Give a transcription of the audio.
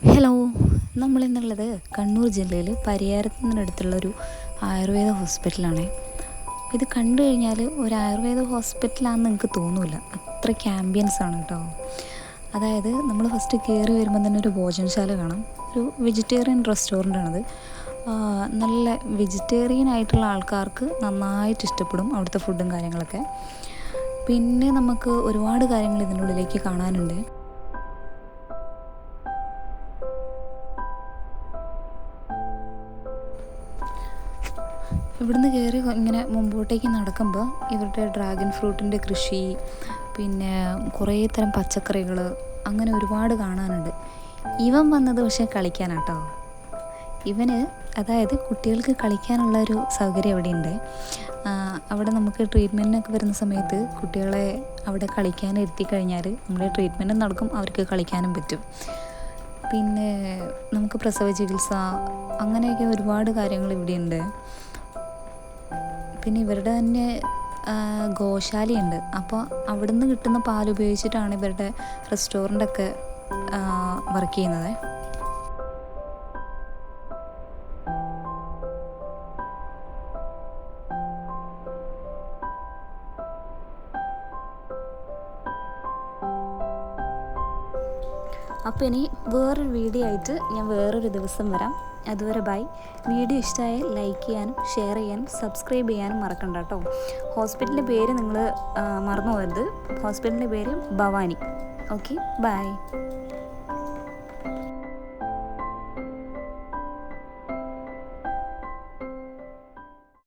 Hello, നമ്മളിന്നുള്ളത് Kannur ജില്ലയിൽ പരിയാരത്തിനടുത്തുള്ളൊരു ആയുർവേദ ഹോസ്പിറ്റലാണ്. ഇത് കണ്ടു കഴിഞ്ഞാൽ ഒരു ആയുർവേദ ഹോസ്പിറ്റലാണെന്ന് നിങ്ങൾക്ക് തോന്നില്ല, അത്രയ്ക്ക് ആംബിയൻസ് ആണ് കേട്ടോ. അതായത് നമ്മൾ ഫസ്റ്റ് കയറി വരുമ്പോൾ തന്നെ ഒരു ഭോജനശാല കാണാം. ഒരു വെജിറ്റേറിയൻ റെസ്റ്റോറൻ്റാണത്. നല്ല വെജിറ്റേറിയൻ ആയിട്ടുള്ള ആൾക്കാർക്ക് നന്നായിട്ട് ഇഷ്ടപ്പെടും അവിടുത്തെ ഫുഡും കാര്യങ്ങളൊക്കെ. പിന്നെ നമുക്ക് ഒരുപാട് കാര്യങ്ങൾ ഇതിൻ്റെ ഉള്ളിലേക്ക് കാണാനുണ്ട്. ഇവിടുന്ന് കയറി ഇങ്ങനെ മുമ്പോട്ടേക്ക് നടക്കുമ്പോൾ ഇവരുടെ ഡ്രാഗൺ ഫ്രൂട്ടിൻ്റെ കൃഷി, പിന്നെ കുറേ തരം പച്ചക്കറികൾ, അങ്ങനെ ഒരുപാട് കാണാനുണ്ട്. ഇവൻ വന്നത് പക്ഷേ കളിക്കാനാട്ടോ. ഇവന് അതായത് കുട്ടികൾക്ക് കളിക്കാനുള്ള ഒരു സൗകര്യം അവിടെ ഉണ്ട്. അവിടെ നമുക്ക് ട്രീറ്റ്മെൻറ്റിനൊക്കെ വരുന്ന സമയത്ത് കുട്ടികളെ അവിടെ കളിക്കാൻ ഇരുത്തി കഴിഞ്ഞാൽ നമ്മുടെ ട്രീറ്റ്മെൻറ്റും നടക്കും, അവർക്ക് കളിക്കാനും പറ്റും. പിന്നെ നമുക്ക് പ്രസവ ചികിത്സ, അങ്ങനെയൊക്കെ ഒരുപാട് കാര്യങ്ങൾ ഇവിടെയുണ്ട്. പിന്നെ ഇവരുടെ തന്നെ ഗോശാലയുണ്ട്. അപ്പോൾ അവിടുന്ന് കിട്ടുന്ന പാൽ ഉപയോഗിച്ചിട്ടാണ് ഇവരുടെ റെസ്റ്റോറൻ്റൊക്കെ വർക്ക് ചെയ്യുന്നത്. അപ്പോൾ ഇനി വേറൊരു വീഡിയോ ആയിട്ട് ഞാൻ വേറൊരു ദിവസം വരാം. അതുവരെ ബൈ. വീഡിയോ ഇഷ്ടമായാൽ ലൈക്ക് ചെയ്യാനും ഷെയർ ചെയ്യാനും സബ്സ്ക്രൈബ് ചെയ്യാനും മറക്കണ്ട കേട്ടോ. ഹോസ്പിറ്റലിൻ്റെ പേര് നിങ്ങൾ മറന്നു പോകരുത്. ഹോസ്പിറ്റലിൻ്റെ പേര് ഭവാനി. Okay, by.